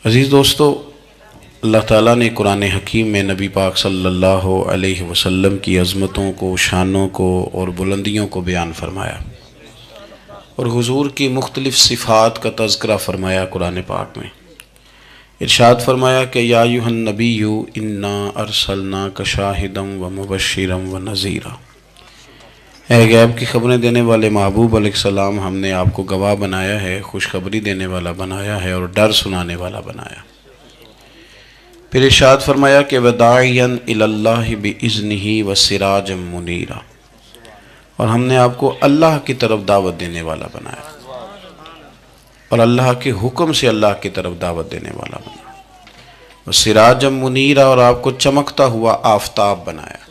عزیز دوستو، اللہ تعالیٰ نے قرآن حکیم میں نبی پاک صلی اللہ علیہ وسلم کی عظمتوں کو، شانوں کو اور بلندیوں کو بیان فرمایا، اور حضور کی مختلف صفات کا تذکرہ فرمایا۔ قرآن پاک میں ارشاد فرمایا کہ یا ایھا النبی انا ارسلناک شاہدا ومبشرا ونذیرا، اے غیب کی خبریں دینے والے محبوب علیہ السلام، ہم نے آپ کو گواہ بنایا ہے، خوشخبری دینے والا بنایا ہے اور ڈر سنانے والا بنایا۔ پھر ارشاد فرمایا کہ وداعیا الی اللہ باذنہ وسراجا منیرا، اور ہم نے آپ کو اللہ کی طرف دعوت دینے والا بنایا اور اللہ کے حکم سے اللہ کی طرف دعوت دینے والا بنایا، وسراجا منیرا، اور آپ کو چمکتا ہوا آفتاب بنایا۔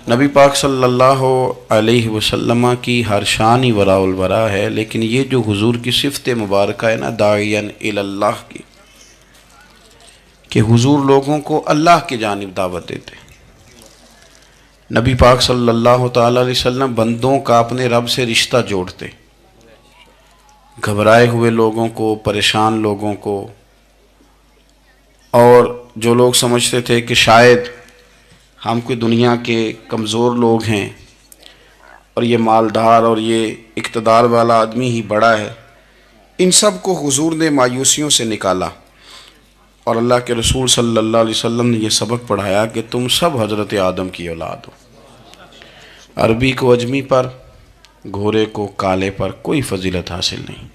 نبی پاک صلی اللہ علیہ وسلم کی ہر شان ہی وراء الورا ہے، لیکن یہ جو حضور کی صفت مبارکہ ہے نا، داعیا الی اللہ کی، کہ حضور لوگوں کو اللہ کی جانب دعوت دیتے۔ نبی پاک صلی اللہ تعالی علیہ وسلم بندوں کا اپنے رب سے رشتہ جوڑتے، گھبرائے ہوئے لوگوں کو، پریشان لوگوں کو، اور جو لوگ سمجھتے تھے کہ شاید ہم کوئی دنیا کے کمزور لوگ ہیں اور یہ مالدار اور یہ اقتدار والا آدمی ہی بڑا ہے، ان سب کو حضور نے مایوسیوں سے نکالا، اور اللہ کے رسول صلی اللہ علیہ وسلم نے یہ سبق پڑھایا کہ تم سب حضرت آدم کی اولاد ہو۔ عربی کو اجمی پر، گھورے کو کالے پر کوئی فضیلت حاصل نہیں۔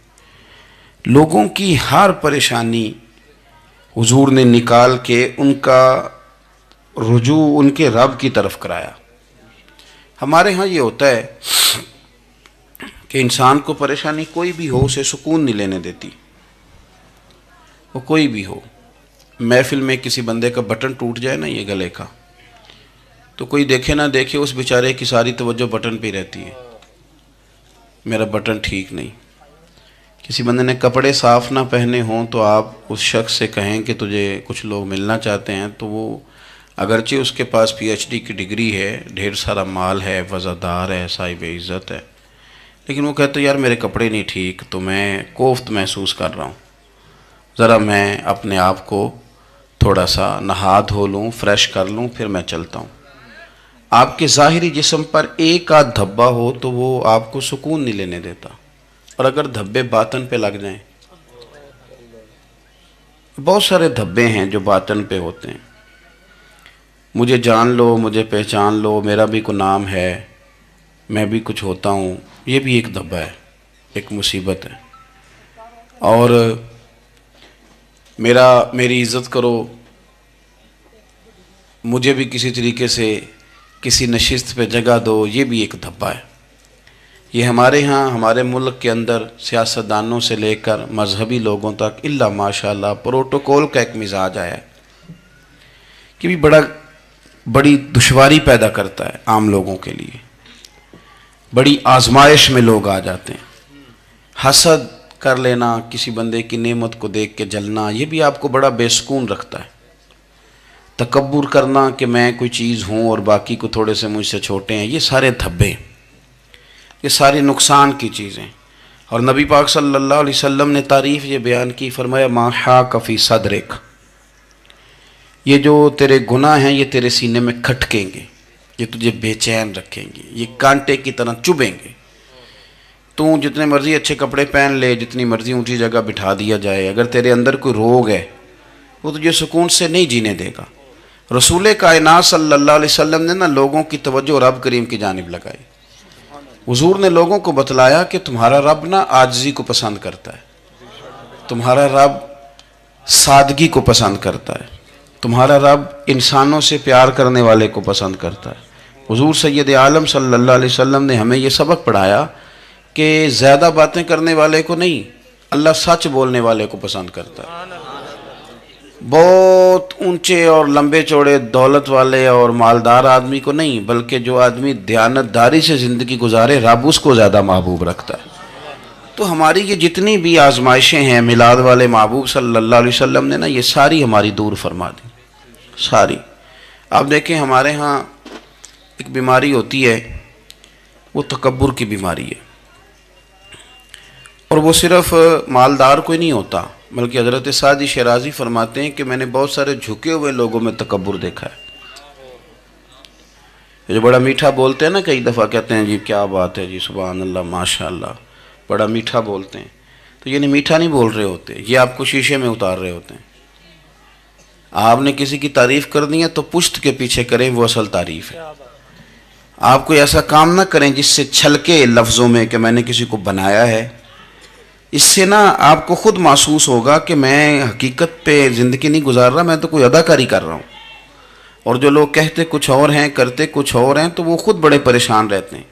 لوگوں کی ہر پریشانی حضور نے نکال کے ان کا رجوع ان کے رب کی طرف کرایا۔ ہمارے ہاں یہ ہوتا ہے کہ انسان کو پریشانی کوئی بھی ہو، اسے سکون نہیں لینے دیتی، وہ کوئی بھی ہو۔ محفل میں کسی بندے کا بٹن ٹوٹ جائے نا، یہ گلے کا، تو کوئی دیکھے نہ دیکھے اس بیچارے کی ساری توجہ بٹن پہ رہتی ہے، میرا بٹن ٹھیک نہیں۔ کسی بندے نے کپڑے صاف نہ پہنے ہوں تو آپ اس شخص سے کہیں کہ تجھے کچھ لوگ ملنا چاہتے ہیں، تو وہ اگرچہ اس کے پاس پی ایچ ڈی کی ڈگری ہے، ڈھیر سارا مال ہے، وزادار ہے، صاحب عزت ہے، لیکن وہ کہتے یار میرے کپڑے نہیں ٹھیک، تو میں کوفت محسوس کر رہا ہوں، ذرا میں اپنے آپ کو تھوڑا سا نہا دھو لوں، فریش کر لوں، پھر میں چلتا ہوں۔ آپ کے ظاہری جسم پر ایک آدھ دھبا ہو تو وہ آپ کو سکون نہیں لینے دیتا، اور اگر دھبے باطن پہ لگ جائیں، بہت سارے دھبے ہیں جو باطن پہ ہوتے ہیں، مجھے جان لو، مجھے پہچان لو، میرا بھی کوئی نام ہے، میں بھی کچھ ہوتا ہوں، یہ بھی ایک دھبا ہے، ایک مصیبت ہے۔ اور میری عزت کرو، مجھے بھی کسی طریقے سے کسی نشست پہ جگہ دو، یہ بھی ایک دھبا ہے۔ یہ ہمارے ہاں، ہمارے ملک کے اندر سیاستدانوں سے لے کر مذہبی لوگوں تک الا ماشاءاللہ پروٹوکول کا ایک مزاج آیا ہے کہ بھی بڑی دشواری پیدا کرتا ہے عام لوگوں کے لیے، بڑی آزمائش میں لوگ آ جاتے ہیں۔ حسد کر لینا، کسی بندے کی نعمت کو دیکھ کے جلنا، یہ بھی آپ کو بڑا بے سکون رکھتا ہے۔ تکبر کرنا کہ میں کوئی چیز ہوں اور باقی کو تھوڑے سے مجھ سے چھوٹے ہیں، یہ سارے دھبے، یہ ساری نقصان کی چیزیں۔ اور نبی پاک صلی اللہ علیہ وسلم نے تعریف یہ بیان کی، فرمایا ما حاک فی صدرک، یہ جو تیرے گناہ ہیں یہ تیرے سینے میں کھٹکیں گے، یہ تجھے بے چین رکھیں گے، یہ کانٹے کی طرح چبھیں گے۔ تو جتنے مرضی اچھے کپڑے پہن لے، جتنی مرضی اونچی جگہ بٹھا دیا جائے، اگر تیرے اندر کوئی روگ ہے وہ تجھے سکون سے نہیں جینے دے گا۔ رسول کائنات صلی اللہ علیہ وسلم نے نا لوگوں کی توجہ رب کریم کی جانب لگائی۔ حضور نے لوگوں کو بتلایا کہ تمہارا رب نا عاجزی کو پسند کرتا ہے، تمہارا رب سادگی کو پسند کرتا ہے، تمہارا رب انسانوں سے پیار کرنے والے کو پسند کرتا ہے۔ حضور سید عالم صلی اللہ علیہ وسلم نے ہمیں یہ سبق پڑھایا کہ زیادہ باتیں کرنے والے کو نہیں، اللہ سچ بولنے والے کو پسند کرتا ہے۔ بہت اونچے اور لمبے چوڑے دولت والے اور مالدار آدمی کو نہیں، بلکہ جو آدمی دیانتداری سے زندگی گزارے، رب اس کو زیادہ محبوب رکھتا ہے۔ تو ہماری یہ جتنی بھی آزمائشیں ہیں، میلاد والے محبوب صلی اللہ علیہ وسلم نے نا یہ ساری ہماری دور فرما دی، ساری۔ آپ دیکھیں ہمارے ہاں ایک بیماری ہوتی ہے، وہ تکبر کی بیماری ہے۔ اور وہ صرف مالدار کوئی نہیں ہوتا، بلکہ حضرت سعدی شیرازی فرماتے ہیں کہ میں نے بہت سارے جھکے ہوئے لوگوں میں تکبر دیکھا ہے، جو بڑا میٹھا بولتے ہیں نا، کئی دفعہ کہتے ہیں جی کیا بات ہے جی، سبحان اللہ ماشاء اللہ، بڑا میٹھا بولتے ہیں، تو یہ میٹھا نہیں بول رہے ہوتے، یہ آپ کو شیشے میں اتار رہے ہوتے ہیں۔ آپ نے کسی کی تعریف کرنی ہے تو پشت کے پیچھے کریں، وہ اصل تعریف ہے۔ آپ کوئی ایسا کام نہ کریں جس سے چھلکے لفظوں میں کہ میں نے کسی کو بنایا ہے، اس سے نا آپ کو خود محسوس ہوگا کہ میں حقیقت پہ زندگی نہیں گزار رہا، میں تو کوئی اداکاری کر رہا ہوں۔ اور جو لوگ کہتے کچھ اور ہیں کرتے کچھ اور ہیں تو وہ خود بڑے پریشان رہتے ہیں،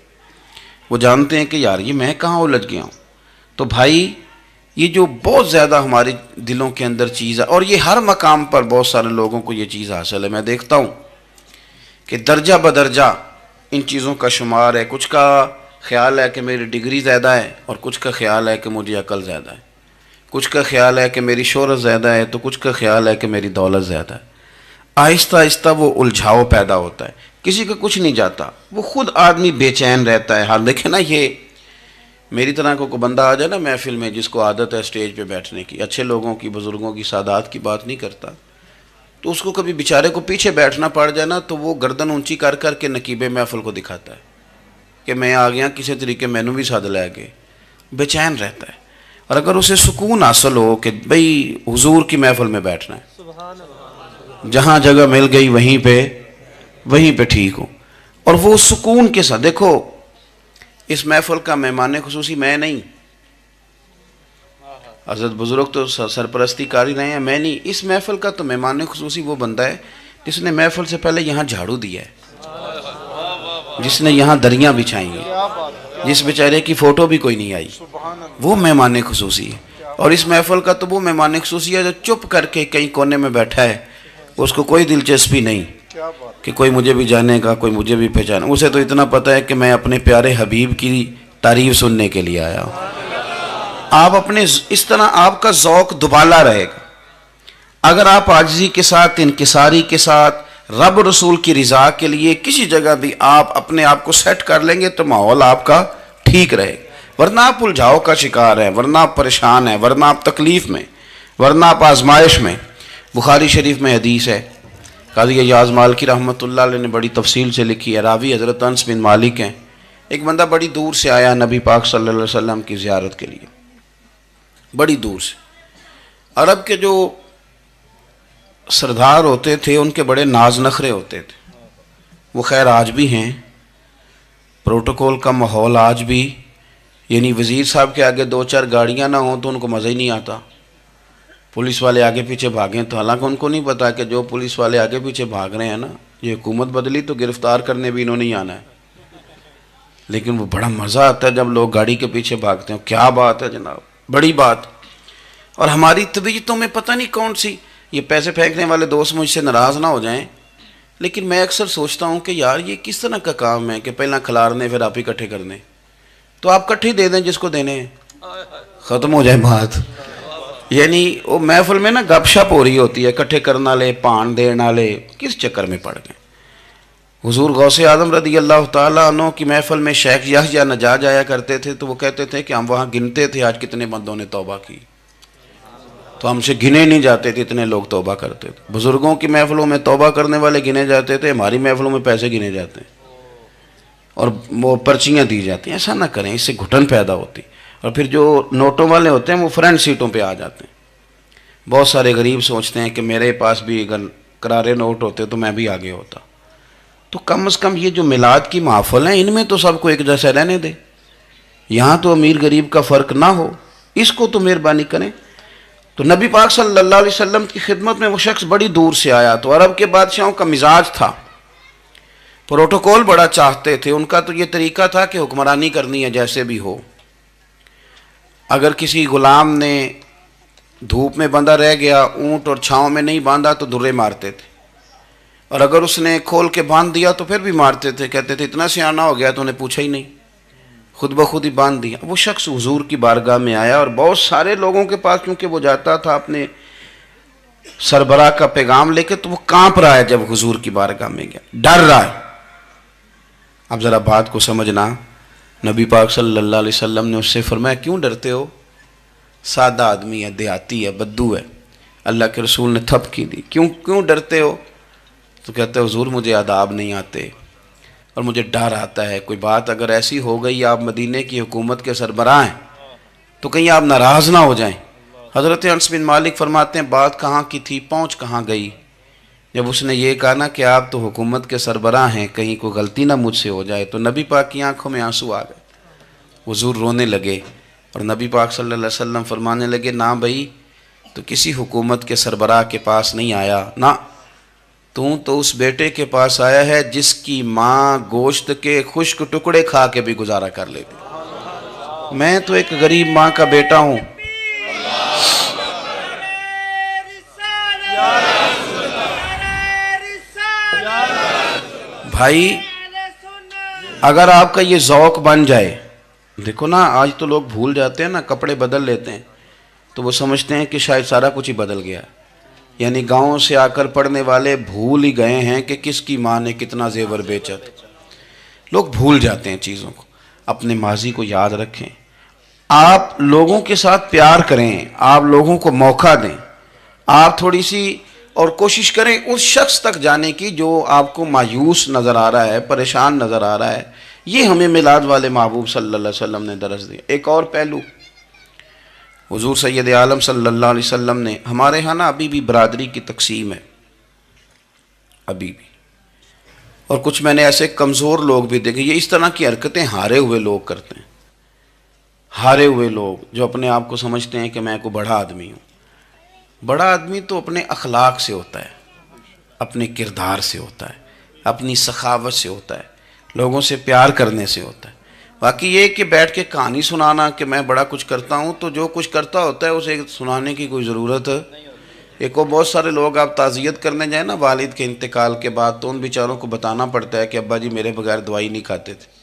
وہ جانتے ہیں کہ یار یہ میں کہاں الجھ گیا ہوں۔ تو بھائی یہ جو بہت زیادہ ہمارے دلوں کے اندر چیز ہے، اور یہ ہر مقام پر بہت سارے لوگوں کو یہ چیز حاصل ہے، میں دیکھتا ہوں کہ درجہ بدرجہ ان چیزوں کا شمار ہے۔ کچھ کا خیال ہے کہ میری ڈگری زیادہ ہے، اور کچھ کا خیال ہے کہ مجھے عقل زیادہ ہے، کچھ کا خیال ہے کہ میری شہرت زیادہ ہے، تو کچھ کا خیال ہے کہ میری دولت زیادہ ہے۔ آہستہ آہستہ وہ الجھاؤ پیدا ہوتا ہے، کسی کا کچھ نہیں جاتا، وہ خود آدمی بے چین رہتا ہے۔ حال دیکھیں نا، یہ میری طرح کو کوئی بندہ آ جائے نا محفل میں، جس کو عادت ہے اسٹیج پہ بیٹھنے کی، اچھے لوگوں کی، بزرگوں کی، سادات کی بات نہیں کرتا، تو اس کو کبھی بیچارے کو پیچھے بیٹھنا پڑ جائے نا، تو وہ گردن اونچی کر کر کے نقیب محفل کو دکھاتا ہے کہ میں آ گیا، کسی طریقے مینوں بھی ساتھ لے کے، بے چین رہتا ہے۔ اور اگر اسے سکون حاصل ہو کہ بھئی حضور کی محفل میں بیٹھنا ہے، جہاں جگہ مل گئی وہیں پہ ٹھیک ہوں، اور وہ سکون کے ساتھ، دیکھو اس محفل کا مہمان خصوصی میں نہیں، حضرت بزرگ تو سرپرستی کاری رہے ہیں، میں نہیں، اس محفل کا تو مہمان خصوصی وہ بندہ ہے جس نے محفل سے پہلے یہاں جھاڑو دیا ہے، جس نے یہاں دریاں بچھائی ہیں، جس بیچارے کی فوٹو بھی کوئی نہیں آئی، وہ مہمان خصوصی ہے۔ اور اس محفل کا تو وہ مہمان خصوصی ہے جو چپ کر کے کہیں کونے میں بیٹھا ہے، اس کو کوئی دلچسپی نہیں کہ کوئی مجھے بھی جانے گا، کوئی مجھے بھی پہچانے، اسے تو اتنا پتہ ہے کہ میں اپنے پیارے حبیب کی تعریف سننے کے لیے آیا ہوں۔ آپ اپنے اس طرح آپ کا ذوق دبالا رہے گا اگر آپ عاجزی کے ساتھ، انکساری کے ساتھ، رب رسول کی رضا کے لیے کسی جگہ بھی آپ اپنے آپ کو سیٹ کر لیں گے تو ماحول آپ کا ٹھیک رہے گا، ورنہ آپ الجھاؤ کا شکار ہیں، ورنہ آپ پریشان ہیں، ورنہ آپ تکلیف میں، ورنہ آپ آزمائش میں۔ بخاری شریف میں حدیث ہے، قاضی ایاز مالکی رحمۃ اللہ علیہ نے بڑی تفصیل سے لکھی ہے، راوی حضرت انس بن مالک ہیں۔ ایک بندہ بڑی دور سے آیا نبی پاک صلی اللہ علیہ وسلم کی زیارت کے لیے، بڑی دور سے۔ عرب کے جو سردار ہوتے تھے ان کے بڑے ناز نخرے ہوتے تھے، وہ خیر آج بھی ہیں، پروٹوکول کا ماحول آج بھی، یعنی وزیر صاحب کے آگے دو چار گاڑیاں نہ ہوں تو ان کو مزہ ہی نہیں آتا، پولیس والے آگے پیچھے بھاگیں تو، حالانکہ ان کو نہیں پتا کہ جو پولیس والے آگے پیچھے بھاگ رہے ہیں نا، یہ حکومت بدلی تو گرفتار کرنے بھی انہوں نے ہی آنا ہے، لیکن وہ بڑا مزہ آتا ہے جب لوگ گاڑی کے پیچھے بھاگتے ہیں۔ کیا بات ہے جناب، بڑی بات۔ اور ہماری طبیعتوں میں پتہ نہیں کون سی، یہ پیسے پھینکنے والے دوست مجھ سے ناراض نہ ہو جائیں، لیکن میں اکثر سوچتا ہوں کہ یار یہ کس طرح کا کام ہے کہ پہلا کھلارنے پھر آپ اکٹھے کرنے، تو آپ کٹھے دے دیں جس کو دینے ہیں، ختم ہو جائے بات۔ یعنی وہ محفل میں نا گپ شپ ہو رہی ہوتی ہے، اکٹھے کرنا لے، پان دینا لے، کس چکر میں پڑ گئے۔ حضور غوث اعظم رضی اللہ تعالیٰ عنہ کی محفل میں شیخ یحییٰ نجاج آیا کرتے تھے تو وہ کہتے تھے کہ ہم وہاں گنتے تھے آج کتنے بندوں نے توبہ کی، تو ہم سے گنے نہیں جاتے تھے، اتنے لوگ توبہ کرتے تھے۔ بزرگوں کی محفلوں میں توبہ کرنے والے گنے جاتے تھے، ہماری محفلوں میں پیسے گنے جاتے ہیں اور وہ پرچیاں دی جاتی ہیں۔ ایسا نہ کریں، اس سے گھٹن پیدا ہوتی، اور پھر جو نوٹوں والے ہوتے ہیں وہ فرنٹ سیٹوں پہ آ جاتے ہیں۔ بہت سارے غریب سوچتے ہیں کہ میرے پاس بھی اگر کرارے نوٹ ہوتے تو میں بھی آگے ہوتا۔ تو کم از کم یہ جو میلاد کی محفل ہیں ان میں تو سب کو ایک جیسا رہنے دے، یہاں تو امیر غریب کا فرق نہ ہو، اس کو تو مہربانی کریں۔ تو نبی پاک صلی اللہ علیہ وسلم کی خدمت میں وہ شخص بڑی دور سے آیا، تو عرب کے بادشاہوں کا مزاج تھا، پروٹوکول بڑا چاہتے تھے، ان کا تو یہ طریقہ تھا کہ حکمرانی کرنی ہے جیسے بھی ہو۔ اگر کسی غلام نے دھوپ میں بندھا رہ گیا، اونٹ اور چھاؤں میں نہیں باندھا تو درے مارتے تھے، اور اگر اس نے کھول کے باندھ دیا تو پھر بھی مارتے تھے، کہتے تھے اتنا سیانا ہو گیا تو انہیں پوچھا ہی نہیں، خود بخود ہی باندھ دیا۔ وہ شخص حضور کی بارگاہ میں آیا اور بہت سارے لوگوں کے پاس کیونکہ وہ جاتا تھا اپنے سربراہ کا پیغام لے کے، تو وہ کانپ رہا ہے جب حضور کی بارگاہ میں گیا، ڈر رہا ہے۔ اب ذرا بات کو سمجھنا، نبی پاک صلی اللہ علیہ وسلم نے اس سے فرمایا کیوں ڈرتے ہو؟ سادہ آدمی ہے، دیہاتی ہے، بدو ہے، اللہ کے رسول نے تھپکی دی، کیوں ڈرتے ہو؟ تو کہتے حضور مجھے آداب نہیں آتے اور مجھے ڈر آتا ہے، کوئی بات اگر ایسی ہو گئی آپ مدینے کی حکومت کے سربراہ ہیں تو کہیں آپ ناراض نہ ہو جائیں۔ حضرت انس بن مالک فرماتے ہیں بات کہاں کی تھی، پہنچ کہاں گئی؟ جب اس نے یہ کہا نا کہ آپ تو حکومت کے سربراہ ہیں، کہیں کوئی غلطی نہ مجھ سے ہو جائے، تو نبی پاک کی آنکھوں میں آنسو آ گئے، حضور رونے لگے اور نبی پاک صلی اللہ علیہ وسلم فرمانے لگے نہ بھائی تو کسی حکومت کے سربراہ کے پاس نہیں آیا، نہ تو اس بیٹے کے پاس آیا ہے جس کی ماں گوشت کے خشک ٹکڑے کھا کے بھی گزارا کر لیتی، میں تو ایک غریب ماں کا بیٹا ہوں۔ بھائی اگر آپ کا یہ ذوق بن جائے، دیکھو نا آج تو لوگ بھول جاتے ہیں نا، کپڑے بدل لیتے ہیں تو وہ سمجھتے ہیں کہ شاید سارا کچھ ہی بدل گیا، یعنی گاؤں سے آ کر پڑھنے والے بھول ہی گئے ہیں کہ کس کی ماں نے کتنا زیور بیچا تھا۔ لوگ بھول جاتے ہیں چیزوں کو، اپنے ماضی کو یاد رکھیں، آپ لوگوں کے ساتھ پیار کریں، آپ لوگوں کو موقع دیں، آپ تھوڑی سی اور کوشش کریں اس شخص تک جانے کی جو آپ کو مایوس نظر آ رہا ہے، پریشان نظر آ رہا ہے۔ یہ ہمیں میلاد والے محبوب صلی اللہ علیہ وسلم نے درس دیا۔ ایک اور پہلو، حضور سید عالم صلی اللہ علیہ وسلم نے، ہمارے ہاں نا ابھی بھی برادری کی تقسیم ہے، ابھی بھی، اور کچھ میں نے ایسے کمزور لوگ بھی دیکھے، یہ اس طرح کی حرکتیں ہارے ہوئے لوگ کرتے ہیں، ہارے ہوئے لوگ جو اپنے آپ کو سمجھتے ہیں کہ میں کوئی بڑا آدمی ہوں۔ بڑا آدمی تو اپنے اخلاق سے ہوتا ہے، اپنے کردار سے ہوتا ہے، اپنی سخاوت سے ہوتا ہے، لوگوں سے پیار کرنے سے ہوتا ہے۔ باقی یہ کہ بیٹھ کے کہانی سنانا کہ میں بڑا کچھ کرتا ہوں، تو جو کچھ کرتا ہوتا ہے اسے سنانے کی کوئی ضرورت ہے؟ ایک اور بہت سارے لوگ آپ تعزیت کرنے جائیں نا والد کے انتقال کے بعد، تو ان بیچاروں کو بتانا پڑتا ہے کہ ابا جی میرے بغیر دوائی نہیں کھاتے تھے۔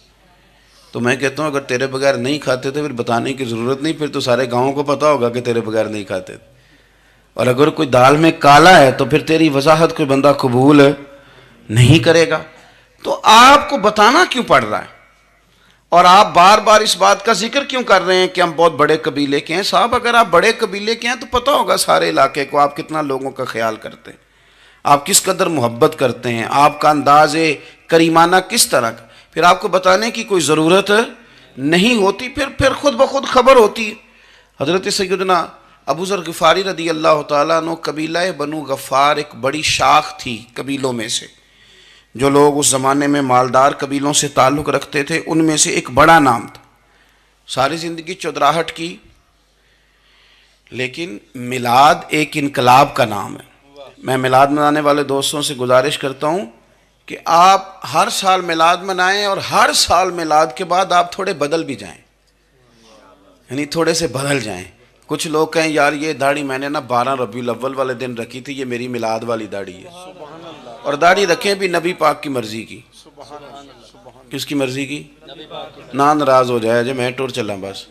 تو میں کہتا ہوں اگر تیرے بغیر نہیں کھاتے تھے پھر بتانے کی ضرورت نہیں، پھر تو سارے گاؤں کو پتا ہوگا کہ تیرے بغیر نہیں کھاتے تھے، اور اگر کوئی دال میں کالا ہے تو پھر تیری وضاحت کوئی بندہ قبول نہیں کرے گا۔ تو آپ کو بتانا کیوں پڑ رہا ہے، اور آپ بار بار اس بات کا ذکر کیوں کر رہے ہیں کہ ہم بہت بڑے قبیلے کے ہیں؟ صاحب اگر آپ بڑے قبیلے کے ہیں تو پتہ ہوگا سارے علاقے کو آپ کتنا لوگوں کا خیال کرتے ہیں، آپ کس قدر محبت کرتے ہیں، آپ کا انداز کریمانہ کس طرح کا، پھر آپ کو بتانے کی کوئی ضرورت نہیں ہوتی، پھر خود بخود خبر ہوتی ہے۔ حضرت سیدنا ابو ذر غفاری رضی اللہ تعالیٰ عنہ، قبیلہ بنو غفار ایک بڑی شاخ تھی قبیلوں میں سے، جو لوگ اس زمانے میں مالدار قبیلوں سے تعلق رکھتے تھے ان میں سے ایک بڑا نام تھا۔ ساری زندگی چودراہٹ کی، لیکن میلاد ایک انقلاب کا نام ہے۔ میں میلاد منانے والے دوستوں سے گزارش کرتا ہوں کہ آپ ہر سال میلاد منائیں، اور ہر سال میلاد کے بعد آپ تھوڑے بدل بھی جائیں، یعنی تھوڑے سے بدل جائیں۔ کچھ لوگ کہیں یار یہ داڑھی میں نے نا 12 ربیع الاول والے دن رکھی تھی، یہ میری میلاد والی داڑھی ہے، اور داڑھی رکھیں بھی نبی پاک کی مرضی کی۔ کس کی مرضی کی؟ نہ ناراض ہو جائے جی میں ٹور چلا، بس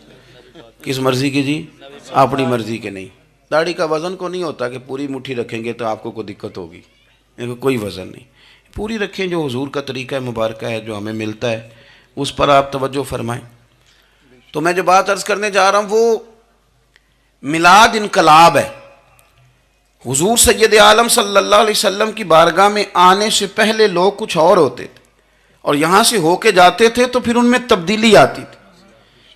کس مرضی کی جی؟ اپنی مرضی کے نہیں۔ داڑھی کا وزن کو نہیں ہوتا کہ پوری مٹھی رکھیں گے تو آپ کو کوئی دقت ہوگی، کوئی وزن نہیں، پوری رکھیں، جو حضور کا طریقہ مبارکہ ہے جو ہمیں ملتا ہے اس پر آپ توجہ فرمائیں۔ تو میں جو بات عرض کرنے جا رہا ہوں وہ میلاد انقلاب ہے۔ حضور سید عالم صلی اللہ علیہ وسلم کی بارگاہ میں آنے سے پہلے لوگ کچھ اور ہوتے تھے، اور یہاں سے ہو کے جاتے تھے تو پھر ان میں تبدیلی آتی تھی۔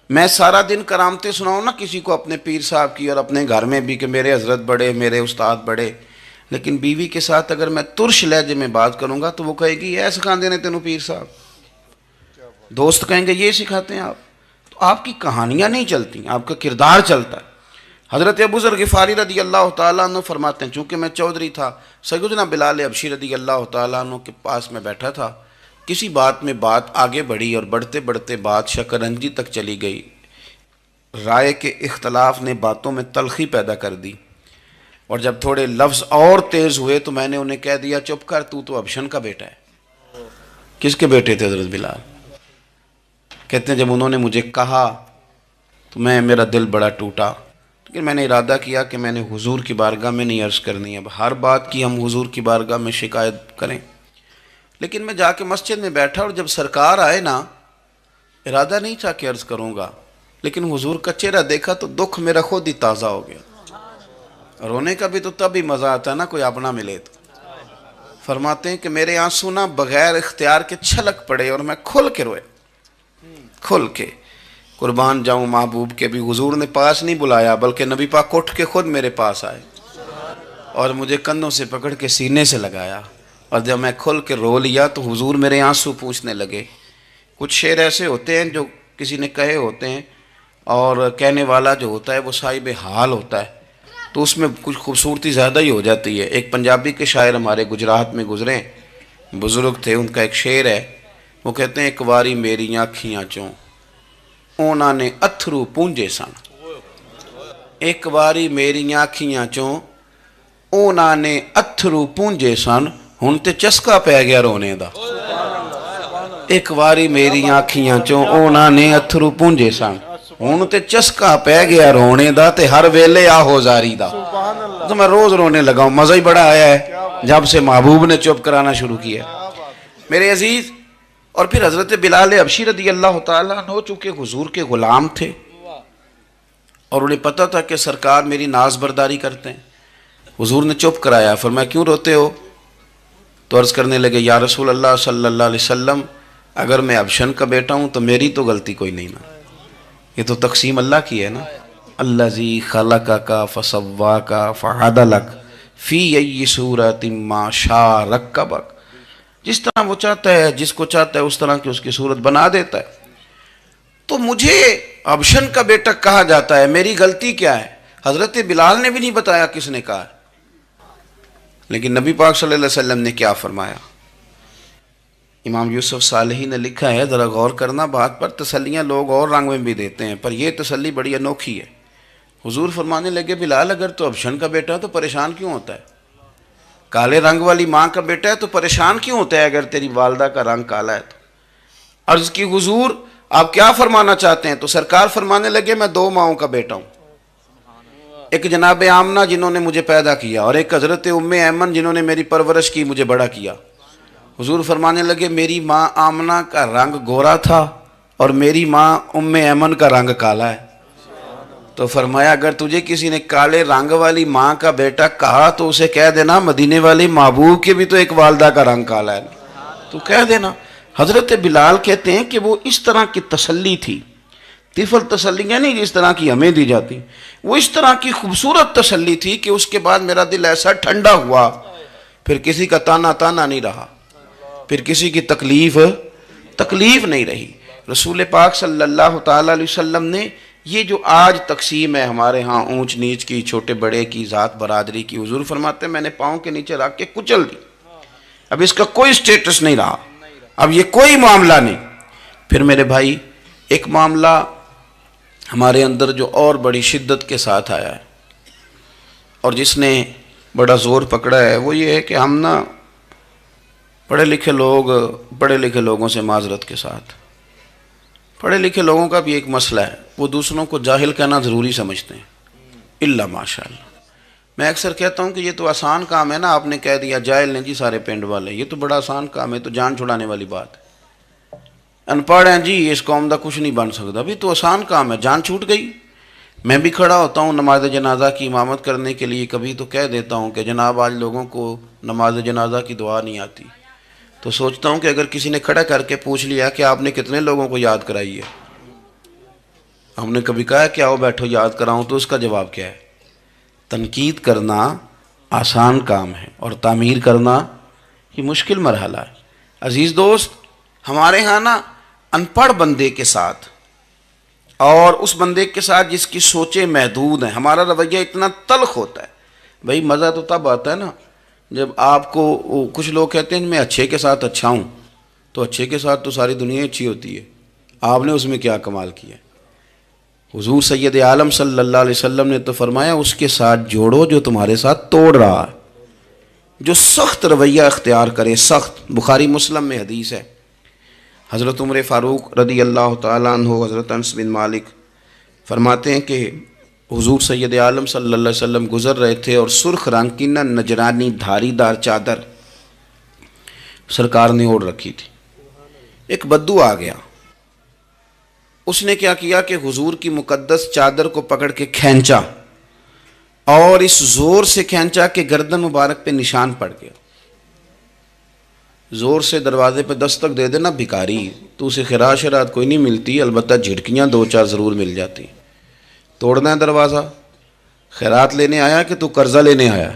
میں سارا دن کرامتیں سناؤں نا کسی کو اپنے پیر صاحب کی، اور اپنے گھر میں بھی کہ میرے حضرت بڑے، میرے استاد بڑے، لیکن بیوی کے ساتھ اگر میں ترش لہجے میں بات کروں گا تو وہ کہے گی اے سکھاندے نے تینوں پیر صاحب، دوست کہیں گے یہ سکھاتے ہیں آپ، تو آپ کی کہانیاں نہیں چلتی، آپ کا کردار چلتا ہے۔ حضرت ابو ذر غفاری رضی اللہ تعالیٰ عنہ فرماتے ہیں چونکہ میں چودھری تھا، سیدنا بلال حبشی رضی اللہ تعالیٰ عنہ کے پاس میں بیٹھا تھا، کسی بات میں بات آگے بڑھی اور بڑھتے بڑھتے بات شکرنجی تک چلی گئی، رائے کے اختلاف نے باتوں میں تلخی پیدا کر دی، اور جب تھوڑے لفظ اور تیز ہوئے تو میں نے انہیں کہہ دیا چپ کر، تو ابشن کا بیٹا ہے۔ کس کے بیٹے تھے حضرت بلال؟ کہتے ہیں جب انہوں نے مجھے کہا تو میرا دل بڑا ٹوٹا، لیکن میں نے ارادہ کیا کہ میں نے حضور کی بارگاہ میں نہیں عرض کرنی ہے، اب ہر بات کی ہم حضور کی بارگاہ میں شکایت کریں۔ لیکن میں جا کے مسجد میں بیٹھا، اور جب سرکار آئے نا، ارادہ نہیں تھا کہ عرض کروں گا، لیکن حضور کا چہرہ دیکھا تو دکھ میرا خود ہی تازہ ہو گیا. رونے کا بھی تو تب ہی مزہ آتا ہے نا کوئی اپنا ملے تو. فرماتے ہیں کہ میرے آنسو نہ بغیر اختیار کے چھلک پڑے اور میں کھل کے روئے, کھل کے. قربان جاؤں محبوب کے بھی حضور نے پاس نہیں بلایا بلکہ نبی پاک اٹھ کے خود میرے پاس آئے اور مجھے کندھوں سے پکڑ کے سینے سے لگایا, اور جب میں کھل کے رو لیا تو حضور میرے آنسو پوچھنے لگے. کچھ شعر ایسے ہوتے ہیں جو کسی نے کہے ہوتے ہیں اور کہنے والا جو ہوتا ہے وہ صاحب حال ہوتا ہے, تو اس میں کچھ خوبصورتی زیادہ ہی ہو جاتی ہے. ایک پنجابی کے شاعر ہمارے گجرات میں گزرے, بزرگ تھے, ان کا ایک شعر ہے, وہ کہتے ہیں ایک واری میری آنکھیاں چوں اونا نے اتھرو پونجے سن, ایک واری میری آنکھیاں چوں اونا نے اتھرو پونجے سن, ہن تے چسکا پہ گیا رونے دا. ایک واری میری آنکھیاں چوں اونا نے اتھرو پونجے سن, ہن تے چسکا پہ گیا رونے دا, تے ہر ویلے آہو زاری دا. تو میں روز رونے لگا ہوں, مزہ ہی بڑا آیا ہے جب سے محبوب نے چپ کرانا شروع کیا میرے عزیز. اور پھر حضرت بلال حبشی رضی اللہ تعالیٰ عنہ چونکہ حضور کے غلام تھے اور انہیں پتہ تھا کہ سرکار میری ناز برداری کرتے ہیں, حضور نے چپ کرایا. فرمایا کیوں روتے ہو؟ تو عرض کرنے لگے یا رسول اللہ صلی اللہ علیہ وسلم, اگر میں حبشن کا بیٹا ہوں تو میری تو غلطی کوئی نہیں نا, یہ تو تقسیم اللہ کی ہے نا. الذی خلقک فسواک فعدلک فی ای صورت ما شاء رکبک, جس طرح وہ چاہتا ہے, جس کو چاہتا ہے اس طرح کی اس کی صورت بنا دیتا ہے. تو مجھے حبشن کا بیٹا کہا جاتا ہے, میری غلطی کیا ہے؟ حضرت بلال نے بھی نہیں بتایا کس نے کہا ہے, لیکن نبی پاک صلی اللہ علیہ وسلم نے کیا فرمایا. امام یوسف صالحی نے لکھا ہے, ذرا غور کرنا بات پر, تسلیاں لوگ اور رنگ میں بھی دیتے ہیں پر یہ تسلی بڑی انوکھی ہے. حضور فرمانے لگے بلال اگر تو حبشن کا بیٹا ہے تو پریشان کیوں ہوتا ہے؟ کالے رنگ والی ماں کا بیٹا ہے تو پریشان کیوں ہوتا ہے اگر تیری والدہ کا رنگ کالا ہے تو؟ عرض کی حضور آپ کیا فرمانا چاہتے ہیں؟ تو سرکار فرمانے لگے میں دو ماؤں کا بیٹا ہوں, ایک جناب آمنہ جنہوں نے مجھے پیدا کیا اور ایک حضرت ام ایمن جنہوں نے میری پرورش کی, مجھے بڑا کیا. حضور فرمانے لگے میری ماں آمنہ کا رنگ گورا تھا اور میری ماں ام ایمن کا رنگ کالا ہے. تو فرمایا اگر تجھے کسی نے کالے رنگ والی ماں کا بیٹا کہا تو اسے کہہ دینا مدینے والی محبوب کے بھی تو ایک والدہ کا رنگ کالا ہے, تو کہہ دینا. حضرت بلال کہتے ہیں کہ وہ اس طرح کی تسلی تھی, طفل تسلیاں نہیں جس طرح کی ہمیں دی جاتی, وہ اس طرح کی خوبصورت تسلی تھی کہ اس کے بعد میرا دل ایسا ٹھنڈا ہوا, پھر کسی کا تانا تانا نہیں رہا, پھر کسی کی تکلیف نہیں رہی. رسول پاک صلی اللہ تعالی علیہ وسلم نے یہ جو آج تقسیم ہے ہمارے ہاں اونچ نیچ کی, چھوٹے بڑے کی, ذات برادری کی, حضور فرماتے ہیں میں نے پاؤں کے نیچے رکھ کے کچل دی, اب اس کا کوئی سٹیٹس نہیں رہا, اب یہ کوئی معاملہ نہیں. پھر میرے بھائی ایک معاملہ ہمارے اندر جو اور بڑی شدت کے ساتھ آیا ہے اور جس نے بڑا زور پکڑا ہے وہ یہ ہے کہ ہم نا پڑھے لکھے لوگوں سے معذرت کے ساتھ, پڑھے لکھے لوگوں کا بھی ایک مسئلہ ہے, وہ دوسروں کو جاہل کہنا ضروری سمجھتے ہیں, الا ماشاء اللہ. میں اکثر کہتا ہوں کہ یہ تو آسان کام ہے نا, آپ نے کہہ دیا جاہل نہیں جی سارے پنڈ والے, یہ تو بڑا آسان کام ہے, تو جان چھڑانے والی بات ہے. ان پڑھ ہیں جی اس قوم دا کچھ نہیں بن سکتا, بھی تو آسان کام ہے, جان چھوٹ گئی. میں بھی کھڑا ہوتا ہوں نماز جنازہ کی امامت کرنے کے لیے, کبھی تو کہہ دیتا ہوں کہ جناب آج لوگوں کو نماز جنازہ کی دعا نہیں آتی, تو سوچتا ہوں کہ اگر کسی نے کھڑا کر کے پوچھ لیا کہ آپ نے کتنے لوگوں کو یاد کرائی ہے, ہم نے کبھی کہا کہ آؤ بیٹھو یاد کراؤں, تو اس کا جواب کیا ہے؟ تنقید کرنا آسان کام ہے اور تعمیر کرنا یہ مشکل مرحلہ ہے. عزیز دوست, ہمارے ہاں نا ان پڑھ بندے کے ساتھ اور اس بندے کے ساتھ جس کی سوچیں محدود ہیں, ہمارا رویہ اتنا تلخ ہوتا ہے. بھائی مزہ تو تب آتا ہے نا جب آپ کو, کچھ لوگ کہتے ہیں میں اچھے کے ساتھ اچھا ہوں, تو اچھے کے ساتھ تو ساری دنیا اچھی ہوتی ہے, آپ نے اس میں کیا کمال کیا؟ حضور سید عالم صلی اللہ علیہ وسلم نے تو فرمایا اس کے ساتھ جوڑو جو تمہارے ساتھ توڑ رہا ہے, جو سخت رویہ اختیار کرے, سخت. بخاری مسلم میں حدیث ہے, حضرت عمر فاروق رضی اللہ تعالیٰ عنہ, حضرت انس بن مالک فرماتے ہیں کہ حضور سید عالم صلی اللہ علیہ وسلم گزر رہے تھے اور سرخ رنگ کی نہ نجرانی دھاری دار چادر سرکار نے اوڑھ رکھی تھی. ایک بدو آ گیا, اس نے کیا کیا کہ حضور کی مقدس چادر کو پکڑ کے کھینچا، اور اس زور سے کھینچا کہ گردن مبارک پہ نشان پڑ گیا۔ زور سے دروازے پہ دستک دے دینا بھکاری، تو اسے خراش رات کوئی نہیں ملتی، البتہ جھٹکیاں دو چار ضرور مل جاتی۔ توڑنا ہے دروازہ، خیرات لینے آیا کہ تو قرضہ لینے آیا؟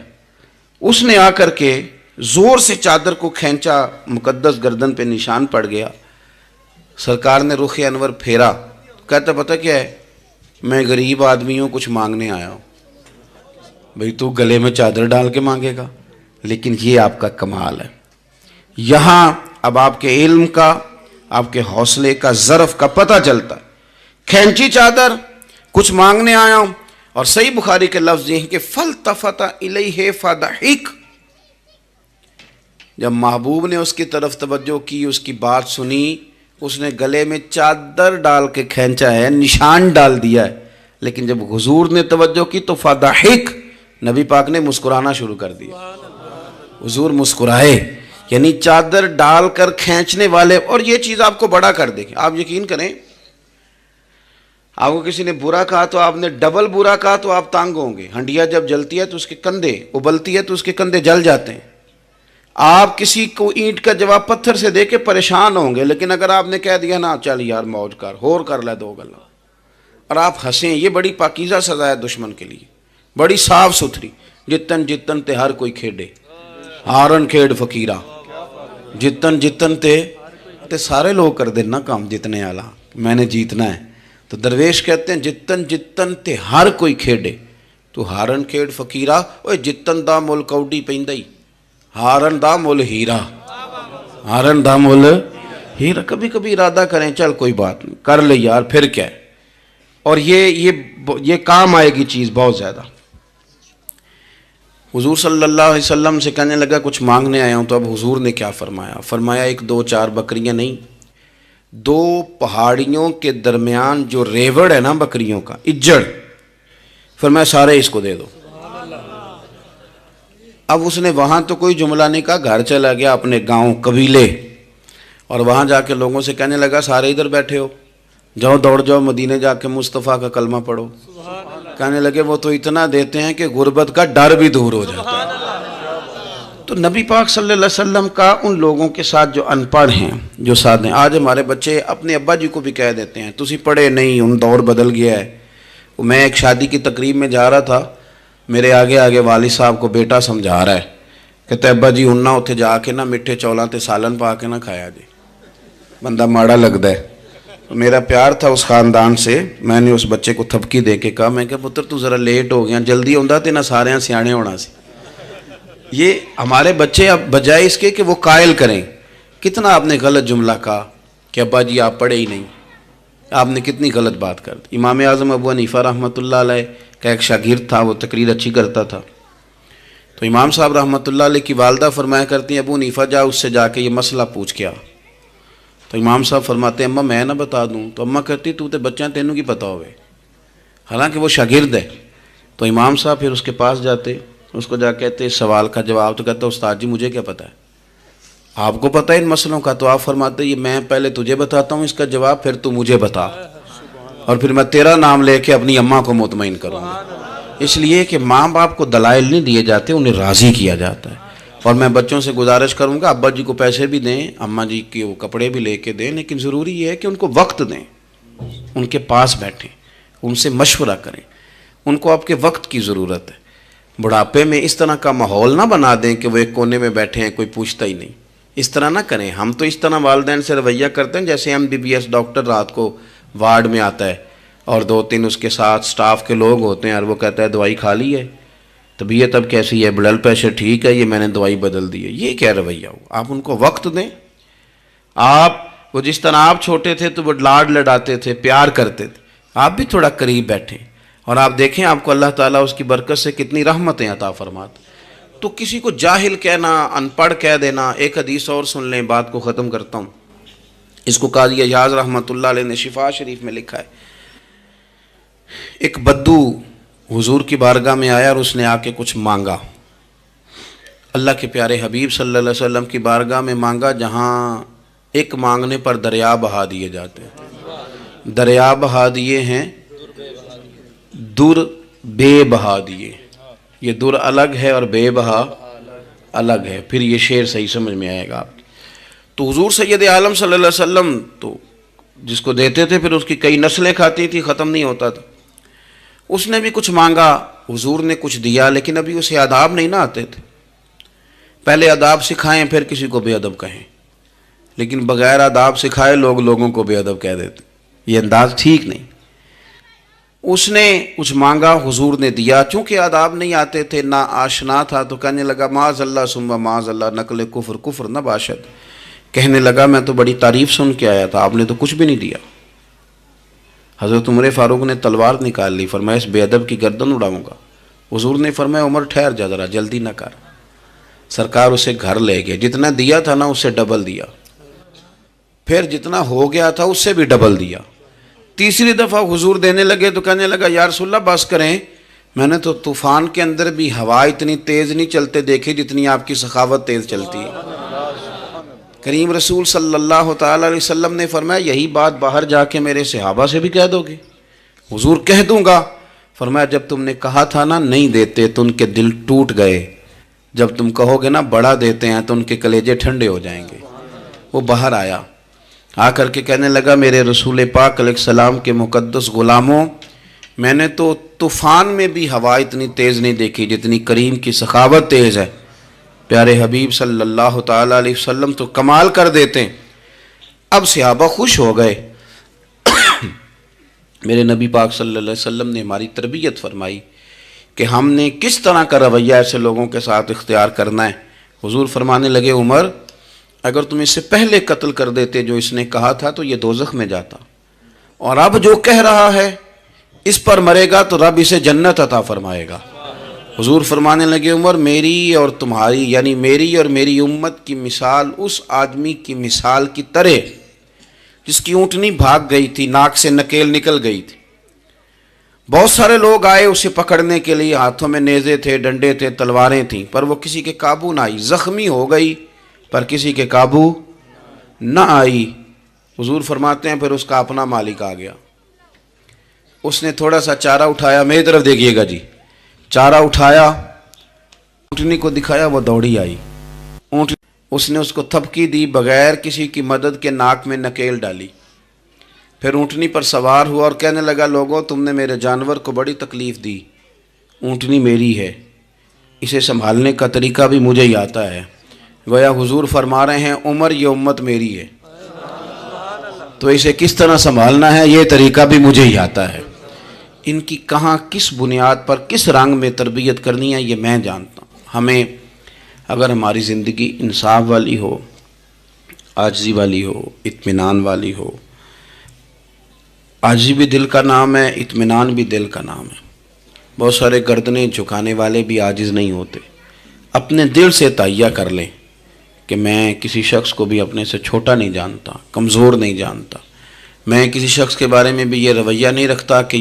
اس نے آ کر کے زور سے چادر کو کھینچا، مقدس گردن پہ نشان پڑ گیا۔ سرکار نے رخ انور پھیرا، کہتا پتہ کیا ہے، میں غریب آدمی ہوں، کچھ مانگنے آیا ہوں۔ بھئی تو گلے میں چادر ڈال کے مانگے گا؟ لیکن یہ آپ کا کمال ہے۔ یہاں اب آپ کے علم کا، آپ کے حوصلے کا، ظرف کا پتہ چلتا ہے۔ کھینچی چادر، کچھ مانگنے آیا ہوں، اور صحیح بخاری کے لفظ یہ ہیں کہ فَالْتَفَتَ إِلَيْهِ فَضَحِكَ، جب محبوب نے اس کی طرف توجہ کی، اس کی بات سنی، اس نے گلے میں چادر ڈال کے کھینچا ہے، نشان ڈال دیا ہے، لیکن جب حضور نے توجہ کی تو فَضَحِكَ، نبی پاک نے مسکرانا شروع کر دیا۔ حضور مسکرائے، یعنی چادر ڈال کر کھینچنے والے، اور یہ چیز آپ کو بڑا کر دے گی۔ آپ یقین کریں، آپ کو کسی نے برا کہا تو آپ نے ڈبل برا کہا تو آپ تانگ ہوں گے۔ ہنڈیا جب جلتی ہے تو اس کے کندھے، ابلتی ہے تو اس کے کندھے جل جاتے ہیں۔ آپ کسی کو اینٹ کا جواب پتھر سے دے کے پریشان ہوں گے، لیکن اگر آپ نے کہہ دیا نا چل یار موج کر، ہور کر لے دو گلا، اور آپ ہنسیں، یہ بڑی پاکیزہ سزا ہے دشمن کے لیے، بڑی صاف ستھری۔ جتن جتن تے ہر کوئی کھیڑے، ہارن کھیڑ فقیرہ، جتن جتن تے سارے لوگ کر دینا کام جتنے آلہ، میں نے جیتنا ہے۔ تو درویش کہتے ہیں جتن جتن تے ہر کوئی کھیڑے، تو ہارن کھیڑ فقیرہ، اوہ جتن دا مل کوڈی پیندائی، ہارن دا مل ہیرا، ہارن دا مل ہیرا۔ کبھی کبھی ارادہ کریں چل کوئی بات نہیں، کر لے یار، پھر کیا ہے۔ اور یہ کام آئے گی چیز بہت زیادہ۔ حضور صلی اللہ علیہ وسلم سے کہنے لگا کچھ مانگنے آیا ہوں، تو اب حضور نے کیا فرمایا؟ فرمایا ایک دو چار بکریاں نہیں، دو پہاڑیوں کے درمیان جو ریوڑ ہے نا بکریوں کا، اجڑ، فرمایا سارے اس کو دے دو۔ اب اس نے وہاں تو کوئی جملہ نہیں کہا، گھر چلا گیا اپنے گاؤں قبیلے، اور وہاں جا کے لوگوں سے کہنے لگا سارے ادھر بیٹھے ہو، جاؤ دوڑ جاؤ مدینے جا کے مصطفیٰ کا کلمہ پڑھو۔ کہنے لگے وہ تو اتنا دیتے ہیں کہ غربت کا ڈر بھی دور ہو جاتا ہے۔ تو نبی پاک صلی اللہ علیہ وسلم کا ان لوگوں کے ساتھ جو ان پڑھ ہیں، جو ساتھ ہیں، آج ہمارے بچے اپنے ابا جی کو بھی کہہ دیتے ہیں تسی پڑھے نہیں، ان دور بدل گیا ہے۔ میں ایک شادی کی تقریب میں جا رہا تھا، میرے آگے آگے والد صاحب کو بیٹا سمجھا رہا ہے، کہتے ابا جی ہن نہ اتھے جا کے نہ مٹھے چولاں تے سالن پا کے نہ کھایا جی، بندہ ماڑا لگتا ہے۔ میرا پیار تھا اس خاندان سے، میں نے اس بچے کو تھپکی دے کے کہا، میں کہا پتر تو ذرا لیٹ ہو گیا، جلدی ہوندہ تے نہ سارے سیانے ہونا سی۔ یہ ہمارے بچے اب بجائے اس کے کہ وہ قائل کریں، کتنا آپ نے غلط جملہ کہا کہ ابا جی آپ پڑھے ہی نہیں، آپ نے کتنی غلط بات کر دی۔ امام اعظم ابو حنیفہ رحمۃ اللہ علیہ کا ایک شاگرد تھا، وہ تقریر اچھی کرتا تھا، تو امام صاحب رحمۃ اللہ علیہ کی والدہ فرمایا کرتی ہیں ابو حنیفہ جا اس سے جا کے یہ مسئلہ پوچھ کے آ۔ تو امام صاحب فرماتے ہیں اماں میں نہ بتا دوں، تو اماں کہتی تو تے بچہ تینوں کی پتہ ہوئے، حالانکہ وہ شاگرد ہے۔ تو امام صاحب پھر اس کے پاس جاتے، اس کو جا کہتے اس سوال کا جواب، تو کہتا استاد جی مجھے کیا پتہ ہے، آپ کو پتہ ہے ان مسئلوں کا؟ تو آپ فرماتے یہ میں پہلے تجھے بتاتا ہوں اس کا جواب، پھر تو مجھے بتا، اور پھر میں تیرا نام لے کے اپنی اماں کو مطمئن کروں گا۔ اس لیے کہ ماں باپ کو دلائل نہیں دیے جاتے، انہیں راضی کیا جاتا ہے۔ اور میں بچوں سے گزارش کروں گا ابا جی کو پیسے بھی دیں، اماں جی کے وہ کپڑے بھی لے کے دیں، لیکن ضروری یہ ہے کہ ان کو وقت دیں، ان کے پاس بیٹھیں، ان سے مشورہ کریں، ان کو آپ کے وقت کی ضرورت ہے۔ بڑھاپے میں اس طرح کا ماحول نہ بنا دیں کہ وہ ایک کونے میں بیٹھے ہیں، کوئی پوچھتا ہی نہیں، اس طرح نہ کریں۔ ہم تو اس طرح والدین سے رویہ کرتے ہیں جیسے MBBS ڈاکٹر رات کو وارڈ میں آتا ہے اور دو تین اس کے ساتھ سٹاف کے لوگ ہوتے ہیں، اور وہ کہتا ہے دوائی کھا لی ہے، طبیعت اب کیسی ہے، بلڈ پریشر ٹھیک ہے، یہ میں نے دوائی بدل دی ہے۔ یہ کیا رویہ ہو؟ آپ ان کو وقت دیں۔ وہ جس طرح آپ چھوٹے تھے تو وہ لاڈ لڑاتے تھے، پیار کرتے تھے، آپ بھی تھوڑا قریب بیٹھیں، اور آپ دیکھیں آپ کو اللہ تعالیٰ اس کی برکت سے کتنی رحمتیں عطا فرماتے۔ تو کسی کو جاہل کہنا، ان پڑھ کہہ دینا۔ ایک حدیث اور سن لیں، بات کو ختم کرتا ہوں۔ اس کو قاضی ایاز رحمۃ اللہ علیہ نے شفا شریف میں لکھا ہے۔ ایک بدو حضور کی بارگاہ میں آیا اور اس نے آ کے کچھ مانگا، اللہ کے پیارے حبیب صلی اللہ علیہ وسلم کی بارگاہ میں مانگا جہاں ایک مانگنے پر دریا بہا دیے جاتے ہیں۔ دریا بہا دیے ہیں، در بے بہا دیے۔ یہ در الگ ہے اور بے بہا الگ ہے، پھر یہ شعر صحیح سمجھ میں آئے گا آپ۔ تو حضور سید عالم صلی اللہ علیہ وسلم تو جس کو دیتے تھے پھر اس کی کئی نسلیں کھاتی تھی، ختم نہیں ہوتا تھا۔ اس نے بھی کچھ مانگا، حضور نے کچھ دیا، لیکن ابھی اسے آداب نہیں نہ آتے تھے۔ پہلے آداب سکھائیں پھر کسی کو بے ادب کہیں، لیکن بغیر آداب سکھائے لوگ لوگوں کو بے ادب کہہ دیتے، یہ انداز ٹھیک نہیں۔ اس نے کچھ مانگا، حضور نے دیا، چونکہ آداب نہیں آتے تھے، نہ آشنا تھا، تو کہنے لگا معاذ اللہ ثم معاذ اللہ نقل کفر کفر نہ باشد۔ کہنے لگا میں تو بڑی تعریف سن کے آیا تھا، آپ نے تو کچھ بھی نہیں دیا۔ حضرت عمر فاروق نے تلوار نکال لی، فرمایا اس بے ادب کی گردن اڑاؤں گا۔ حضور نے فرمایا عمر ٹھہر جا ذرا، جلدی نہ کر۔ سرکار اسے گھر لے گئے، جتنا دیا تھا نا اس سے ڈبل دیا، پھر جتنا ہو گیا تھا اس سے بھی ڈبل دیا۔ تیسری دفعہ حضور دینے لگے تو کہنے لگا یا رسول اللہ بس کریں، میں نے تو طوفان کے اندر بھی ہوا اتنی تیز نہیں چلتے دیکھی جتنی آپ کی سخاوت تیز چلتی ہے۔ کریم رسول صلی اللہ تعالی علیہ وسلم نے فرمایا یہی بات باہر جا کے میرے صحابہ سے بھی کہہ دو گے؟ حضور کہہ دوں گا۔ فرمایا جب تم نے کہا تھا نا نہیں دیتے تو ان کے دل ٹوٹ گئے، جب تم کہو گے نا بڑا دیتے ہیں تو ان کے کلیجے ٹھنڈے ہو جائیں گے۔ وہ باہر آیا، آ کر کے کہنے لگا میرے رسول پاک علیہ السلام کے مقدس غلاموں، میں نے تو طوفان میں بھی ہوا اتنی تیز نہیں دیکھی جتنی کریم کی سخاوت تیز ہے۔ پیارے حبیب صلی اللہ تعالیٰ علیہ وسلم تو کمال کر دیتے ہیں۔ اب صحابہ خوش ہو گئے۔ میرے نبی پاک صلی اللہ علیہ وسلم نے ہماری تربیت فرمائی کہ ہم نے کس طرح کا رویہ ایسے لوگوں کے ساتھ اختیار کرنا ہے۔ حضور فرمانے لگے عمر اگر تم اس سے پہلے قتل کر دیتے جو اس نے کہا تھا تو یہ دوزخ میں جاتا، اور اب جو کہہ رہا ہے اس پر مرے گا تو رب اسے جنت عطا فرمائے گا۔ حضور فرمانے لگے عمر میری اور تمہاری یعنی میری اور میری امت کی مثال اس آدمی کی مثال کی طرح جس کی اونٹنی بھاگ گئی تھی، ناک سے نکیل نکل گئی تھی۔ بہت سارے لوگ آئے اسے پکڑنے کے لیے، ہاتھوں میں نیزے تھے، ڈنڈے تھے، تلواریں تھیں، پر وہ کسی کے قابو نہ آئی، زخمی ہو گئی پر کسی کے قابو نہ آئی۔ حضور فرماتے ہیں پھر اس کا اپنا مالک آ گیا، اس نے تھوڑا سا چارہ اٹھایا، میری طرف دیکھیے گا جی، چارہ اٹھایا، اونٹنی کو دکھایا، وہ دوڑی آئی، اس نے اس کو تھپکی دی، بغیر کسی کی مدد کے ناک میں نکیل ڈالی، پھر اونٹنی پر سوار ہوا اور کہنے لگا لوگوں تم نے میرے جانور کو بڑی تکلیف دی، اونٹنی میری ہے، اسے سنبھالنے کا طریقہ بھی مجھے ہی آتا ہے۔ گویا حضور فرما رہے ہیں عمر یہ امت میری ہے تو اسے کس طرح سنبھالنا ہے یہ طریقہ بھی مجھے ہی آتا ہے۔ ان کی کہاں کس بنیاد پر کس رنگ میں تربیت کرنی ہے یہ میں جانتا ہوں۔ ہمیں اگر ہماری زندگی انصاف والی ہو، عاجزی والی ہو، اطمینان والی ہو، عاجزی بھی دل کا نام ہے، اطمینان بھی دل کا نام ہے۔ بہت سارے گردنیں جھکانے والے بھی عاجز نہیں ہوتے۔ اپنے دل سے تہیہ کر لیں کہ میں کسی شخص کو بھی اپنے سے چھوٹا نہیں جانتا، کمزور نہیں جانتا، میں کسی شخص کے بارے میں بھی یہ رویہ نہیں رکھتا کہ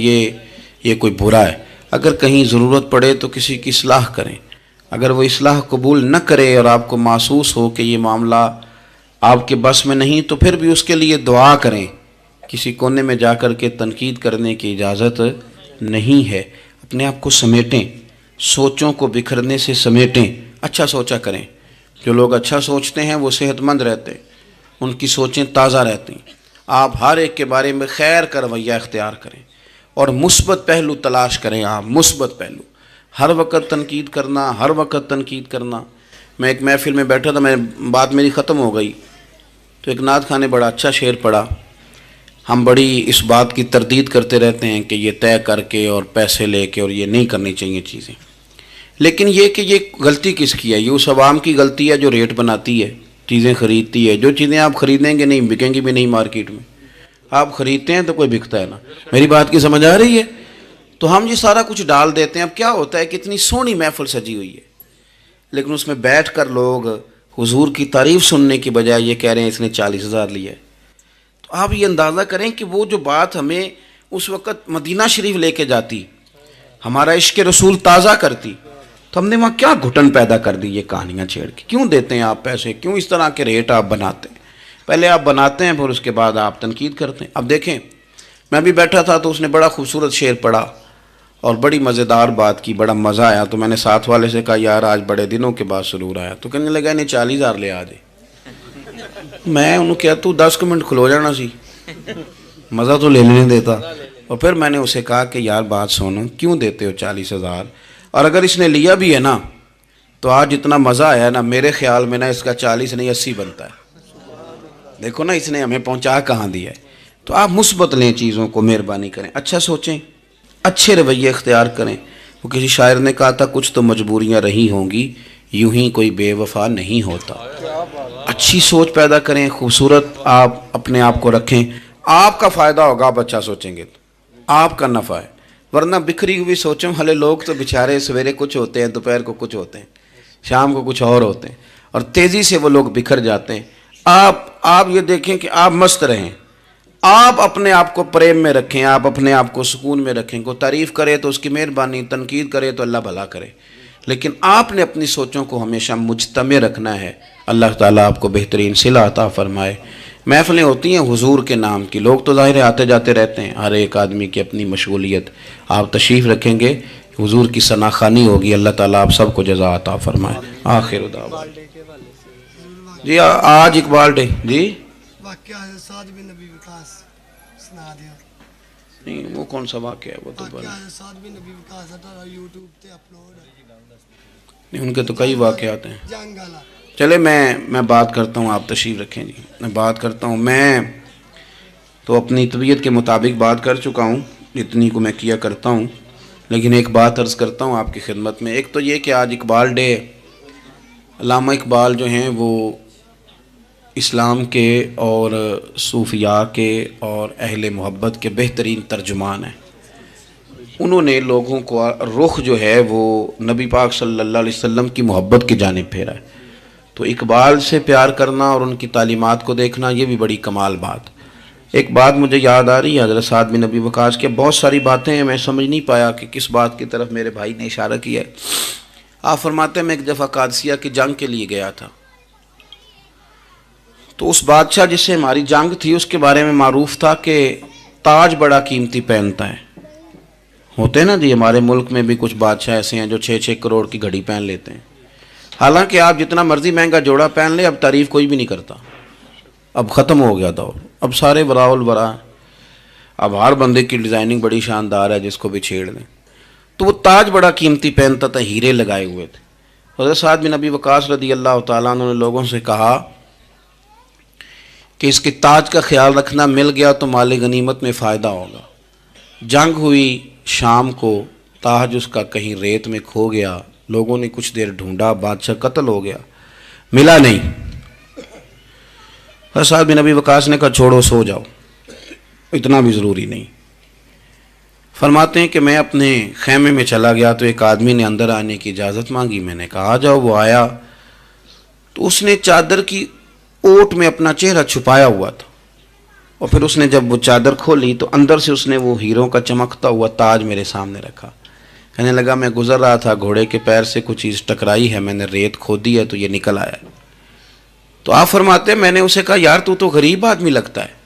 یہ کوئی برا ہے۔ اگر کہیں ضرورت پڑے تو کسی کی اصلاح کریں، اگر وہ اصلاح قبول نہ کرے اور آپ کو محسوس ہو کہ یہ معاملہ آپ کے بس میں نہیں تو پھر بھی اس کے لیے دعا کریں۔ کسی کونے میں جا کر کے تنقید کرنے کی اجازت نہیں ہے۔ اپنے آپ کو سمیٹیں، سوچوں کو بکھرنے سے سمیٹیں، اچھا سوچا کریں۔ جو لوگ اچھا سوچتے ہیں وہ صحت مند رہتے ہیں، ان کی سوچیں تازہ رہتی ہیں۔ آپ ہر ایک کے بارے میں خیر کا رویہ اختیار کریں اور مثبت پہلو تلاش کریں۔ آپ مثبت پہلو، ہر وقت تنقید کرنا، ہر وقت تنقید کرنا۔ میں ایک محفل میں بیٹھا تھا، بات میری ختم ہو گئی تو ایک نعت خواں نے بڑا اچھا شعر پڑھا۔ ہم بڑی اس بات کی تردید کرتے رہتے ہیں کہ یہ طے کر کے اور پیسے لے کے اور یہ نہیں کرنی چاہیے چیزیں، لیکن یہ کہ یہ غلطی کس کی ہے؟ یہ اس عوام کی غلطی ہے جو ریٹ بناتی ہے، چیزیں خریدتی ہے۔ جو چیزیں آپ خریدیں گے نہیں بکیں گی بھی نہیں مارکیٹ میں، آپ خریدتے ہیں تو کوئی بکتا ہے نا۔ میری بات کی سمجھ آ رہی ہے؟ تو ہم یہ سارا کچھ ڈال دیتے ہیں۔ اب کیا ہوتا ہے کہ اتنی سونی محفل سجی ہوئی ہے لیکن اس میں بیٹھ کر لوگ حضور کی تعریف سننے کی بجائے یہ کہہ رہے ہیں اس نے 40,000 لیا ہے۔ تو آپ یہ اندازہ کریں کہ وہ جو بات ہمیں اس وقت مدینہ شریف لے کے جاتی، ہمارا عشق رسول تازہ کرتی، تو ہم نے وہاں کیا گھٹن پیدا کر دی یہ کہانیاں چھیڑ کے۔ کیوں دیتے ہیں آپ پیسے؟ کیوں اس طرح کے ریٹ آپ بناتے ہیں؟ پہلے آپ بناتے ہیں پھر اس کے بعد آپ تنقید کرتے ہیں۔ اب دیکھیں میں بھی بیٹھا تھا تو اس نے بڑا خوبصورت شعر پڑھا اور بڑی مزیدار بات کی، بڑا مزہ آیا. تو میں نے ساتھ والے سے کہا یار آج بڑے دنوں کے بعد سرور آیا. تو کہنے لگا نہیں 40,000 لے آ دے. میں انہوں کہا تو 10 منٹ کھلو جانا سی، مزہ تو لے لینے دیتا. اور پھر میں نے اسے کہا کہ یار بات سنو، کیوں دیتے ہو 40,000؟ اور اگر اس نے لیا بھی ہے نا تو آج اتنا مزہ آیا نا، میرے خیال میں نا اس کا 40 نہیں 80 بنتا ہے. دیکھو نا اس نے ہمیں پہنچا کہاں دیا ہے. تو آپ مثبت لیں چیزوں کو، مہربانی کریں، اچھا سوچیں، اچھے رویے اختیار کریں. وہ کسی شاعر نے کہا تھا کچھ تو مجبوریاں رہی ہوں گی، یوں ہی کوئی بے وفا نہیں ہوتا. اچھی سوچ پیدا کریں، خوبصورت آپ اپنے آپ کو رکھیں. آپ کا فائدہ ہوگا، آپ اچھا سوچیں گے تو آپ کا نفع ہے. ورنہ بکھری ہوئی سوچوں والے لوگ تو بیچارے سویرے کچھ ہوتے ہیں، دوپہر کو کچھ ہوتے ہیں، شام کو کچھ اور ہوتے ہیں، اور تیزی سے وہ لوگ بکھر جاتے ہیں. آپ یہ دیکھیں کہ آپ مست رہیں، آپ اپنے آپ کو پریم میں رکھیں، آپ اپنے آپ کو سکون میں رکھیں. کوئی تعریف کرے تو اس کی مہربانی، تنقید کرے تو اللہ بھلا کرے، لیکن آپ نے اپنی سوچوں کو ہمیشہ مجتمع رکھنا ہے. اللہ تعالیٰ آپ کو بہترین صلہ عطا فرمائے. محفلیں ہوتی ہیں حضور کے نام کی، لوگ تو ظاہر آتے جاتے رہتے ہیں، ہر ایک آدمی کی اپنی مشغولیت. آپ تشریف رکھیں گے، حضور کی ثنا خوانی ہوگی. اللہ تعالیٰ آپ سب کو جزا عطا فرمائے. آخر دعوانا جی آج اقبال ڈے جی واقعہ ہے سعد بن نبی وقاص سنا دیا. نہیں وہ کون سا واقعہ ہے؟ وہ تو واقعہ ہے سعد بن نبی وقاص اٹھارہ یوٹیوب تے اپلوڈ ہے. نہیں ان کے تو کئی واقعات ہیں. جنگ والا چلے میں بات کرتا ہوں، آپ تشریف رکھیں جی. میں بات کرتا ہوں. میں تو اپنی طبیعت کے مطابق بات کر چکا ہوں، اتنی کو میں کیا کرتا ہوں، لیکن ایک بات عرض کرتا ہوں آپ کی خدمت میں. ایک تو یہ کہ آج اقبال ڈے. علامہ اقبال جو ہیں وہ اسلام کے اور صوفیاء کے اور اہل محبت کے بہترین ترجمان ہیں. انہوں نے لوگوں کو رخ جو ہے وہ نبی پاک صلی اللہ علیہ وسلم کی محبت کی جانب پھیرا ہے. تو اقبال سے پیار کرنا اور ان کی تعلیمات کو دیکھنا یہ بھی بڑی کمال بات. ایک بات مجھے یاد آ رہی ہے حضرت سعد بن نبی وقاص کے. بہت ساری باتیں ہیں، میں سمجھ نہیں پایا کہ کس بات کی طرف میرے بھائی نے اشارہ کیا ہے. آپ فرماتے ہیں میں ایک دفعہ قادسیہ کی جنگ کے لیے گیا تھا، تو اس بادشاہ جس سے ہماری جنگ تھی اس کے بارے میں معروف تھا کہ تاج بڑا قیمتی پہنتا ہے. ہوتے ہیں نا جی، ہمارے ملک میں بھی کچھ بادشاہ ایسے ہیں جو 6-6 کروڑ کی گھڑی پہن لیتے ہیں. حالانکہ آپ جتنا مرضی مہنگا جوڑا پہن لے، اب تعریف کوئی بھی نہیں کرتا. اب ختم ہو گیا دور، اب سارے وراء الورا. اب ہر بندے کی ڈیزائننگ بڑی شاندار ہے، جس کو بھی چھیڑ دیں. تو وہ تاج بڑا قیمتی پہنتا تھا، ہیرے لگائے ہوئے تھے. حضرت سعد بن نبی وقاص رضی اللہ تعالیٰ عنہ نے لوگوں سے کہا کہ اس کے تاج کا خیال رکھنا، مل گیا تو مال غنیمت میں فائدہ ہوگا. جنگ ہوئی شام کو، تاج اس کا کہیں ریت میں کھو گیا. لوگوں نے کچھ دیر ڈھونڈا، بادشاہ قتل ہو گیا، ملا نہیں. حضرت سعد بن نبی وقاص نے کہا چھوڑو، سو جاؤ، اتنا بھی ضروری نہیں. فرماتے ہیں کہ میں اپنے خیمے میں چلا گیا تو ایک آدمی نے اندر آنے کی اجازت مانگی. میں نے کہا آ جاؤ. وہ آیا تو اس نے چادر کی اوٹ میں اپنا چہرہ چھپایا ہوا تھا، اور پھر اس نے جب وہ چادر کھولی تو اندر سے اس نے وہ ہیروں کا چمکتا ہوا تاج میرے سامنے رکھا. کہنے لگا میں گزر رہا تھا، گھوڑے کے پیر سے کچھ چیز ٹکرائی ہے، میں نے ریت کھودی ہے تو یہ نکل آیا. تو آپ فرماتے ہیں میں نے اسے کہا یار تو غریب آدمی لگتا ہے،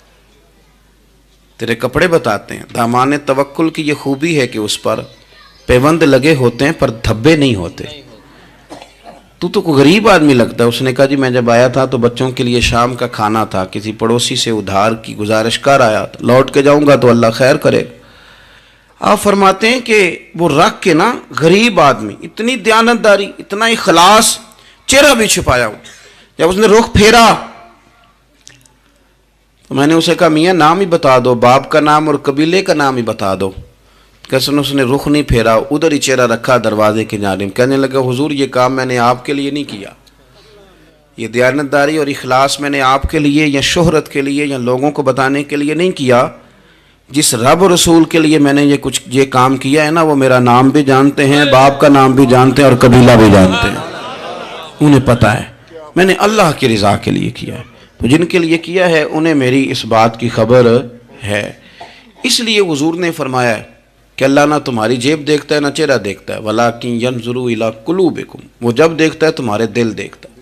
تیرے کپڑے بتاتے ہیں. دامان توکل کی یہ خوبی ہے کہ اس پر پیوند لگے ہوتے ہیں پر دھبے نہیں ہوتے. تو غریب آدمی لگتا ہے. اس نے کہا جی میں جب آیا تھا تو بچوں کے لیے شام کا کھانا تھا، کسی پڑوسی سے ادھار کی گزارش کر آیا تھا، لوٹ کے جاؤں گا تو اللہ خیر کرے. آپ فرماتے ہیں کہ وہ رکھ کے نا غریب آدمی، اتنی دیانتداری، اتنا اخلاص، چہرہ بھی چھپایا ہوا. جب اس نے رخ پھیرا تو میں نے اسے کہا میاں نام ہی بتا دو، باپ کا نام اور قبیلے کا نام ہی بتا دو. کیسے اس نے رخ نہیں پھیرا، ادھر ہی چہرہ رکھا دروازے کی جانب. کہنے لگا حضور یہ کام میں نے آپ کے لیے نہیں کیا، یہ دیانتداری اور اخلاص میں نے آپ کے لیے یا شہرت کے لیے یا لوگوں کو بتانے کے لیے نہیں کیا. جس رب و رسول کے لیے میں نے یہ کام کیا ہے نا، وہ میرا نام بھی جانتے ہیں، باپ کا نام بھی جانتے ہیں اور قبیلہ بھی جانتے ہیں. انہیں پتہ ہے میں نے اللہ کی رضا کے لیے کیا ہے. تو جن کے لیے کیا ہے انہیں میری اس بات کی خبر ہے. اس لیے حضور نے فرمایا کہ اللہ نہ تمہاری جیب دیکھتا ہے نہ چہرہ دیکھتا ہے، وَلَٰكِن يَنْظُرُ إِلَىٰ قُلُوبِكُمْ، وہ جب دیکھتا ہے تمہارے دل دیکھتا ہے.